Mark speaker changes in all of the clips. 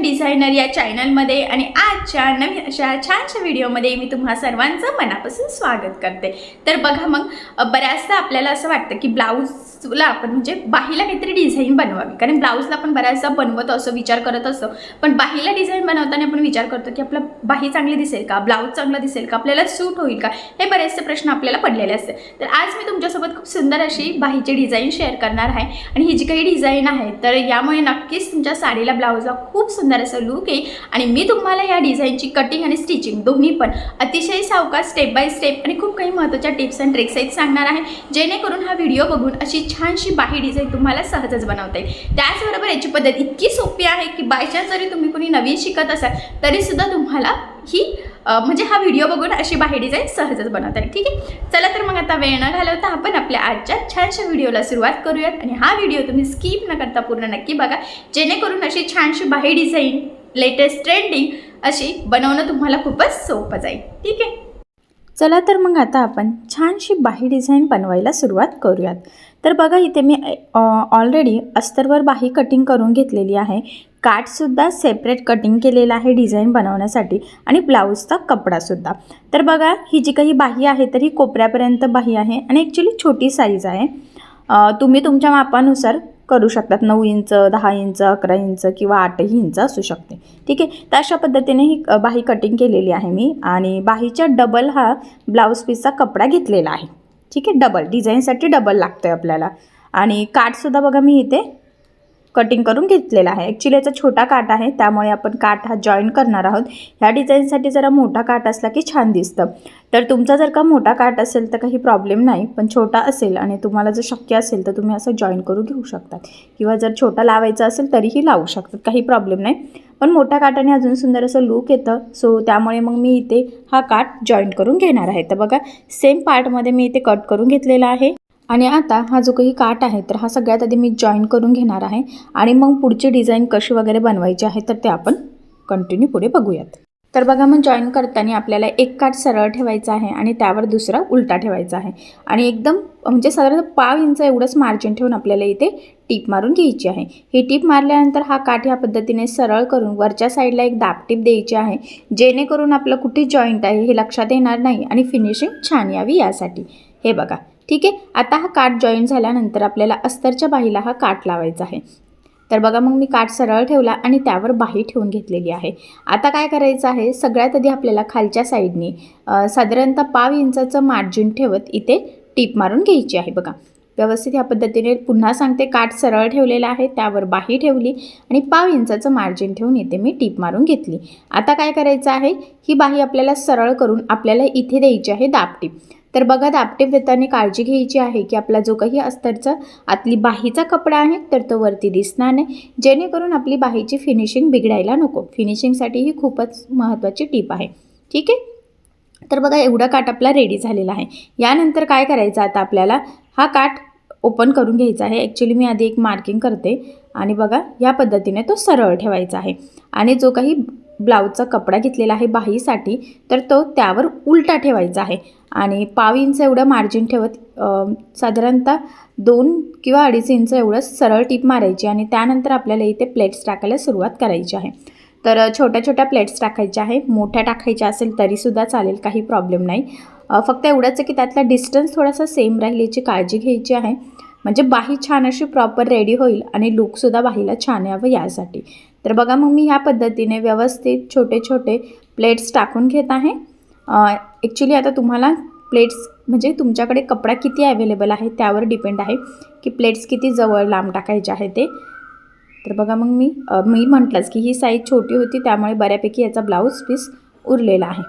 Speaker 1: Designer या चॅनलमध्ये आणि आजच्या नवीन अशा छानशा व्हिडिओमध्ये मी तुम्हा सर्वांचं मनापासून स्वागत करते। तर बघा मग बऱ्याचदा आपल्याला असं वाटतं की ब्लाऊजला आपण म्हणजे बाहीला काहीतरी डिझाईन बनवावी, कारण ब्लाऊजला आपण बऱ्याचदा बनवत असो, विचार करत असो, पण बाहीला डिझाईन बनवताना आपण विचार करतो की आपला बाही चांगली दिसेल का, ब्लाऊज चांगला दिसेल का, आपल्याला सूट होईल का, हे बरेचसे प्रश्न आपल्याला पडलेले असते। तर आज मी तुमच्यासोबत खूप सुंदर अशी बाहीची डिझाईन शेअर करणार आहे आणि ही जी काही डिझाईन आहे तर यामुळे नक्कीच तुमच्या साडीला ब्लाऊजला खूप सुंदर असं लुक येईल आणि मी तुम्हाला या डिझाईनची कटिंग आणि स्टिचिंग दोन्ही पण अतिशय सावकाश स्टेप बाय स्टेप आणि खूप काही महत्त्वाच्या टिप्स अँड ट्रिक्स आहेत सांगणार आहे, जेणेकरून हा व्हिडिओ बघून अशी छानशी बाही डिझाईन तुम्हाला सहजच बनवता येईल। त्याचबरोबर याची पद्धत इतकी सोपी आहे की बाय चान्स जरी तुम्ही कोणी नवीन शिकत असाल तरी सुद्धा तुम्हाला ही म्हणजे हा व्हिडिओ बघून अशी बाही डिझाईन सहजच बनवता येईल। ठीक आहे, चला तर मग आता वेळ न घालवता आपण आपल्या आजच्या छानशा व्हिडिओला सुरुवात करूयात आणि हा व्हिडिओ तुम्ही स्किप न करता पूर्ण नक्की बघा, जेणेकरून अशी छानशी बाही डिझाईन लेटेस्ट ट्रेंडिंग अशी बनवणं तुम्हाला खूपच सोपं जाईल। ठीक आहे, चला तर मग आता आपण छानशी बाही डिझाईन बनवायला सुरुवात करूयात। तर बघा इथे मी ऑलरेडी अस्तरवर बाही कटिंग करून घेतलेली आहे, काठसुद्धा सेपरेट कटिंग केलेला आहे डिझाईन बनवण्यासाठी आणि ब्लाऊजचा कपडासुद्धा। तर बघा ही जी काही बाही आहे तर ही कोपऱ्यापर्यंत बाही आहे आणि ॲक्च्युली छोटी साईज आहे, तुम्ही तुमच्या मापानुसार करू शकतात, 9 इंच 10 इंच 11 इंच किंवा 8ही इंच असू शकते। ठीक आहे, तर अशा पद्धतीने ही बाही कटिंग केलेली आहे मी आणि बाहीच्या डबल हा ब्लाऊज पीसचा कपडा घेतलेला आहे। ठीक आहे, डबल डिझाईनसाठी डबल लागतो आहे आपल्याला आणि काठसुद्धा बघा मी इथे कटिंग करून घेतलेला आहे। ॲक्च्युली याचा छोटा काठ आहे त्यामुळे आपण काठ हा जॉईन करणार आहोत। ह्या डिझाईनसाठी जरा मोठा काठ असला की छान दिसतं, तर तुमचा जर का मोठा काठ असेल तर काही प्रॉब्लेम नाही, पण छोटा असेल आणि तुम्हाला जर शक्य असेल तर तुम्ही असं जॉईन करून घेऊ शकतात किंवा जर छोटा लावायचा असेल तरीही लावू शकतात, काही प्रॉब्लेम नाही, पण मोठ्या काठाने अजून सुंदर असं लूक येतं। सो त्यामुळे मग मी इथे हा काठ जॉईन करून घेणार आहे। तर बघा सेम पार्टमध्ये मी इथे कट करून घेतलेला आहे आणि आता हा जो काही काठ आहे तर हा सगळ्यात आधी मी जॉईन करून घेणार आहे आणि मग पुढची डिझाईन कशी वगैरे बनवायची आहे तर ते आपण कंटिन्यू पुढे बघूयात। तर बघा मग जॉईन करताना आपल्याला एक काठ सरळ ठेवायचा आहे आणि त्यावर दुसरा उलटा ठेवायचा आहे आणि एकदम म्हणजे साधारण 5 इंच एवढंच मार्जिन ठेवून आपल्याला इथे टीप मारून घ्यायची आहे। ही टीप मारल्यानंतर हा काठ ह्या पद्धतीने सरळ करून वरच्या साईडला एक दाब टीप द्यायची आहे, जेणेकरून आपलं कुठे जॉईंट आहे हे लक्षात येणार नाही आणि फिनिशिंग छान यावी यासाठी। हे बघा, ठीक आहे, आता हा काठ जॉईन झाल्यानंतर आपल्याला अस्तरच्या बाहीला हा काठ लावायचा आहे। तर बघा मग मी काठ सरळ ठेवला आणि त्यावर बाही ठेवून घेतलेली आहे। आता काय करायचं आहे, सगळ्यात आधी आपल्याला खालच्या साईडने साधारणतः 5 इंचाचं मार्जिन ठेवत इथे टीप मारून घ्यायची आहे। बघा व्यवस्थित ह्या पद्धतीने पुन्हा सांगते, काठ सरळ ठेवलेला आहे त्यावर बाही ठेवली आणि 5 इंचाचं मार्जिन ठेवून इथे मी टीप मारून घेतली। आता काय करायचं आहे, ही बाही आपल्याला सरळ करून आपल्याला इथे द्यायची आहे दाबटीप। तर बघा दाबटीप देताना काळजी घ्यायची आहे की आपला जो काही अस्तरचा आतली बाहीचा कपडा आहे तर तो वरती दिसणार नाही, जेणेकरून आपली बाहीची फिनिशिंग बिघडायला नको। फिनिशिंगसाठी ही खूपच महत्त्वाची टीप आहे। ठीक आहे, तर बघा एवढा काठ आपला रेडी झालेला आहे। यानंतर काय करायचं, आता आपल्याला हा काठ ओपन करून घ्यायचा आहे। ॲक्च्युली मी आधी एक मार्किंग करते आणि बघा या पद्धतीने तो सरळ ठेवायचा आहे आणि जो काही ब्लाऊजचा कपडा घेतलेला आहे बाहीसाठी तर तो त्यावर उलटा ठेवायचा आहे आणि 5 इंच एवढं मार्जिन ठेवत साधारणतः 2 किंवा 2.5 इंच एवढं सरळ टीप मारायची आणि त्यानंतर आपल्याला इथे प्लेट्स टाकायला सुरुवात करायची आहे। तर छोट्या छोट्या प्लेट्स टाकायच्या आहे, मोठ्या टाकायच्या असेल तरीसुद्धा चालेल, काही प्रॉब्लेम नाही, फक्त एवढंच आहे की त्यातला डिस्टन्स थोडासा सेम राहील याची काळजी घ्यायची आहे, म्हणजे बाही छान अशी प्रॉपर रेडी होईल आणि लूकसुद्धा बाहीला छान यावं यासाठी। तर बघा मग मी ह्या पद्धतीने व्यवस्थित छोटे छोटे प्लेट्स टाकून घेत आहे। ॲक्च्युली आता तुम्हाला प्लेट्स म्हणजे तुमच्याकडे कपडा किती अवेलेबल आहे त्यावर डिपेंड आहे की प्लेट्स किती जवळ लांब टाकायचे आहे ते। तर बघा मग मी म्हटलंच की ही साईज छोटी होती त्यामुळे बऱ्यापैकी याचा ब्लाऊज पीस उरलेला आहे,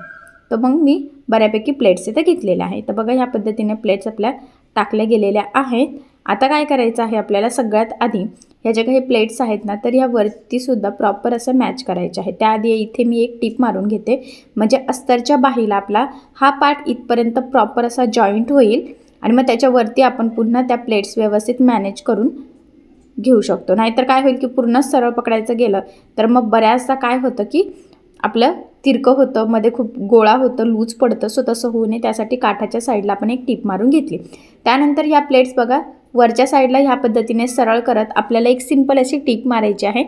Speaker 1: तर मग मी बऱ्यापैकी प्लेट्स इथे घेतलेल्या आहे। तर बघा ह्या पद्धतीने प्लेट्स आपल्या टाकल्या गेलेल्या आहेत। आता काय करायचं आहे, आपल्याला सगळ्यात आधी ह्या ज्या काही प्लेट्स आहेत ना तर ह्या वरतीसुद्धा प्रॉपर असं मॅच करायचे आहे। त्याआधी इथे मी एक टीप मारून घेते, म्हणजे अस्तरच्या बाहीला आपला हा पार्ट इथपर्यंत प्रॉपर असा जॉईंट होईल आणि मग त्याच्यावरती आपण पुन्हा त्या प्लेट्स व्यवस्थित मॅनेज करून घेऊ शकतो। नाहीतर काय होईल की पूर्ण सरळ पकडायचं गेलं तर मग बऱ्याचदा काय होतं की आपलं तिरकं होतं, मध्ये खूप गोळा होतं, लूज पडतं। सो तसं होऊ नये त्यासाठी काठाच्या साईडला आपण एक टीप मारून घेतली। त्यानंतर ह्या प्लेट्स बघा वरच्या साईडला ह्या पद्धतीने सरळ करत आपल्याला एक सिंपल अशी टीप मारायची आहे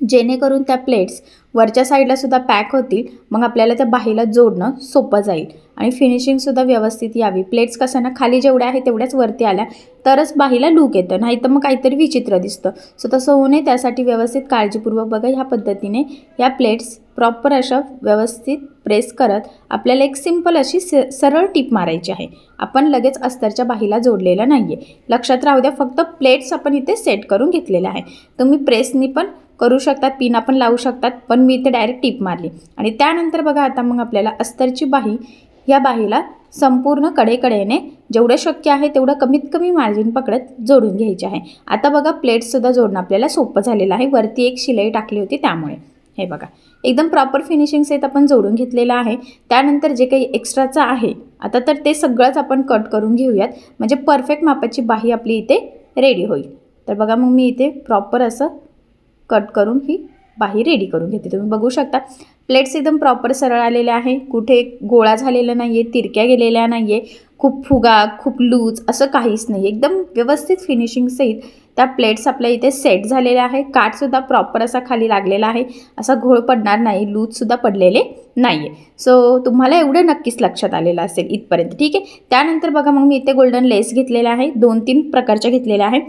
Speaker 1: जेणेकरून त्या प्लेट्स वरच्या साईडला सुद्धा पॅक होतील. मग आपल्याला त्या बाहीला जोडणं सोपं जाईल आणि फिनिशिंगसुद्धा व्यवस्थित यावी. प्लेट्स कसं ना खाली जेवढ्या आहे तेवढ्याच वरती आल्या तरच बाहीला लूक येतं, नाही तर मग काहीतरी विचित्र दिसतं. सो तसं होऊ नये त्यासाठी व्यवस्थित काळजीपूर्वक बघा ह्या पद्धतीने या प्लेट्स प्रॉपर अशा व्यवस्थित प्रेस करत आपल्याला एक सिंपल अशी सरळ टीप मारायची आहे. आपण लगेच अस्तरच्या बाहीला जोडलेलं नाही आहे. लक्षात राहू द्या, फक्त प्लेट्स आपण इथे सेट करून घेतलेल्या आहे. तुम्ही प्रेसनी पण करू शकतात, पिन आपण लावू शकतात, पण मी इथे डायरेक्ट टीप मारली. आणि त्यानंतर बघा आता मग आपल्याला अस्तरची बाही या बाहीला संपूर्ण कडेकडेने जेवढं शक्य आहे तेवढं कमीत कमी मार्जिन पकडत जोडून घ्यायचे आहे. आता बघा प्लेट्ससुद्धा जोडणं आपल्याला सोपं झालेलं आहे. वरती एक शिलाई टाकली होती त्यामुळे हे बघा एकदम प्रॉपर फिनिशिंग सेट आपण जोडून घेतलेलं आहे. त्यानंतर जे काही एक्स्ट्राचं आहे आता तर ते सगळंच आपण कट करून घेऊयात, म्हणजे परफेक्ट मापाची बाही आपली इथे रेडी होईल. तर बघा मग मी इथे प्रॉपर असं कट करून ही बाही रेडी करून घेते. तुम्ही बघू शकता प्लेट्स एकदम प्रॉपर सरळ आलेल्या आहे, कुठे गोळा झालेला नाही आहे, तिरक्या गेलेल्या नाही आहे, खूप फुगा खूप लूज असं काहीच नाही. एकदम व्यवस्थित फिनिशिंग सहित त्या प्लेट्स आपल्या इथे सेट झालेल्या आहे. काठसुद्धा प्रॉपर असा खाली लागलेला आहे, असा घोळ पडणार नाही, लूजसुद्धा पडलेले नाही आहे. सो तुम्हाला एवढं नक्कीच लक्षात आलेलं असेल इथपर्यंत, ठीक आहे. त्यानंतर बघा मग मी इथे गोल्डन लेस घेतलेला आहे, 2-3 प्रकारच्या घेतलेल्या आहे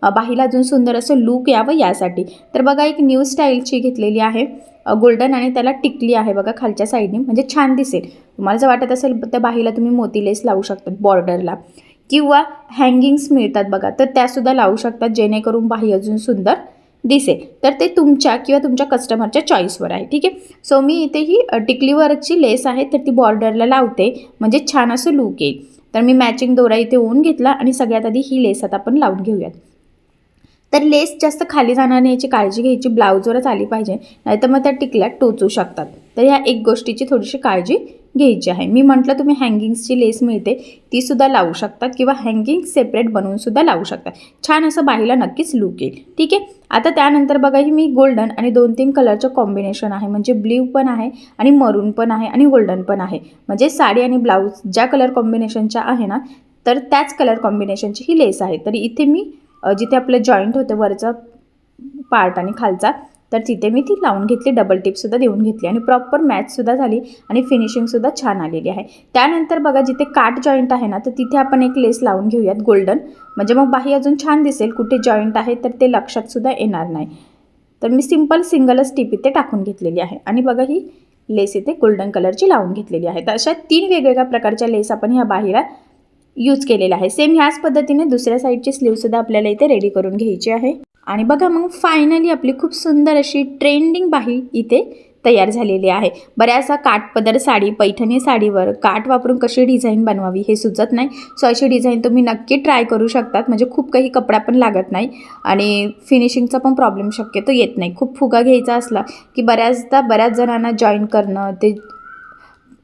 Speaker 1: बाहीला अजून सुंदर असं लूक यावं यासाठी. तर बघा एक न्यू स्टाईलची घेतलेली आहे गोल्डन आणि त्याला टिकली आहे बघा खालच्या साईडने, म्हणजे छान दिसेल. तुम्हाला जर वाटत असेल त्या बाहीला तुम्ही मोती लेस लावू शकता बॉर्डरला, किंवा हँगिंग्स मिळतात बघा तर त्यासुद्धा लावू शकतात, जेणेकरून बाही अजून सुंदर दिसेल. तर ते तुमच्या किंवा तुमच्या कस्टमरच्या चॉईसवर आहे, ठीक आहे. सो मी इथे ही टिकलीवरची लेस आहे तर ती बॉर्डरला लावते, म्हणजे छान असं लूक येईल. तर मी मॅचिंग दोरा इथे ओवून घेतला आणि सगळ्यात आधी ही लेस आता आपण लावून घेऊयात. तर लेस जास्त खाली जाणार नाही याची काळजी घ्यायची, ब्लाऊजवरच आली पाहिजे, नाहीतर मग त्या टिकल्या टोचू शकतात. तर ह्या एक गोष्टीची थोडीशी काळजी घ्यायची आहे. मी म्हटलं तुम्ही हँगिंग्सची लेस मिळते तीसुद्धा लावू शकतात, किंवा हँगिंग सेपरेट बनवूनसुद्धा लावू शकतात. छान असं बाहीला नक्कीच लूक येईल, ठीक आहे. आता त्यानंतर बघा ही मी गोल्डन आणि 2-3 कलरचं कॉम्बिनेशन आहे, म्हणजे ब्ल्यू पण आहे आणि मरून पण आहे आणि गोल्डन पण आहे, म्हणजे साडी आणि ब्लाऊज ज्या कलर कॉम्बिनेशनच्या आहे ना तर त्याच कलर कॉम्बिनेशनची ही लेस आहे. तर इथे मी जिथे आपलं जॉईंट होतं वरचा पार्ट आणि खालचा, तर तिथे मी ती लावून घेतली, डबल टिपसुद्धा देऊन घेतली आणि प्रॉपर मॅचसुद्धा झाली आणि फिनिशिंगसुद्धा छान आलेली आहे. त्यानंतर बघा जिथे काट जॉईंट आहे ना तर तिथे आपण एक लेस लावून घेऊयात गोल्डन, म्हणजे मग बाही अजून छान दिसेल. कुठे जॉईंट आहे तर ते लक्षातसुद्धा येणार नाही. तर मी सिंपल सिंगलच टिप इथे टाकून घेतलेली आहे आणि बघा ही लेस इथे गोल्डन कलरची लावून घेतलेली आहे. तर अशा 3 वेगवेगळ्या प्रकारच्या लेस आपण ह्या बाहीला यूज केलेला आहे. सेम ह्याच पद्धतीने दुसऱ्या साईडची स्लीवसुद्धा आपल्याला इथे रेडी करून घ्यायची आहे. आणि बघा मग फायनली आपली खूप सुंदर अशी ट्रेंडिंग बाही इथे तयार झालेली आहे. बऱ्याचदा काठपदर साडी, पैठणी साडीवर काठ वापरून कशी डिझाईन बनवावी हे सुचत नाही. सो अशी डिझाईन तुम्ही नक्की ट्राय करू शकतात, म्हणजे खूप काही कपडा पण लागत नाही आणि फिनिशिंगचा पण प्रॉब्लेम शक्यतो येत नाही. खूप फुगा घ्यायचा असला की बऱ्याचदा बऱ्याच जणांना जॉईन करणं, ते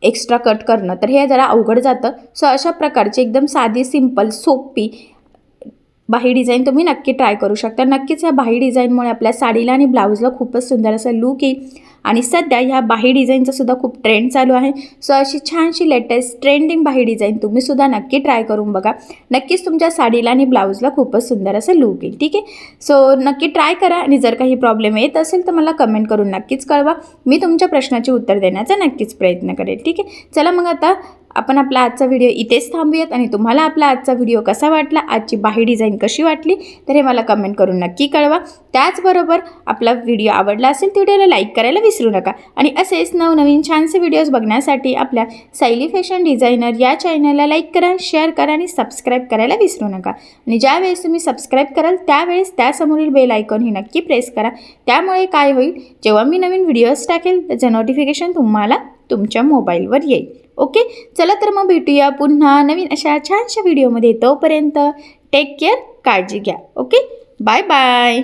Speaker 1: एक्स्ट्रा कट करणं, तर हे जरा अवघड जातं. सो अशा प्रकारची एकदम साधी सिंपल सोपी बाही डिझाईन तुम्ही नक्की ट्राय करू शकता. नक्कीच ह्या बाही डिझाईनमुळे आपल्या साडीला आणि ब्लाऊजला खूपच सुंदर असा लूक येईल. आणि सध्या ह्या बाही डिझाईनचा सुद्धा खूप ट्रेंड चालू आहे. सो अशी छानशी लेटेस्ट ट्रेंडिंग बाही डिझाईन तुम्हीसुद्धा नक्की ट्राय करून बघा. नक्कीच तुमच्या साडीला आणि ब्लाऊजला खूपच सुंदर असं लूक येईल, ठीक आहे. सो नक्की ट्राय करा आणि जर काही प्रॉब्लेम येत असेल तर मला कमेंट करून नक्कीच कळवा. मी तुमच्या प्रश्नाचे उत्तर देण्याचा नक्कीच प्रयत्न करेल, ठीक आहे. चला मग आता आपण आपला आजचा व्हिडिओ इथेच थांबूयात आणि तुम्हाला आपला आजचा व्हिडिओ कसा वाटला, आजची बाही डिझाईन कशी वाटली तर हे मला कमेंट करून नक्की कळवा. त्याचबरोबर आपला व्हिडिओ आवडला असेल तर व्हिडिओला लाईक करायला विसरू नका. आणि असेच नवनवीन छानसे व्हिडिओज बघण्यासाठी आपल्या सायली फॅशन डिझायनर या चॅनलला लाईक करा, शेअर करा आणि सबस्क्राईब करायला विसरू नका. आणि ज्यावेळेस तुम्ही सबस्क्राईब कराल त्यावेळेस त्यासमोरील बेल आयकॉन ही नक्की प्रेस करा. त्यामुळे काय होईल, जेव्हा मी नवीन व्हिडिओज टाकेल त्याचं नोटिफिकेशन तुम्हाला तुमच्या मोबाईलवर येईल. ओके, चला तर मग भेटूया पुन्हा नवीन अशा छानशा व्हिडिओमध्ये. तोपर्यंत टेक केअर, काळजी घ्या. Okay, bye bye.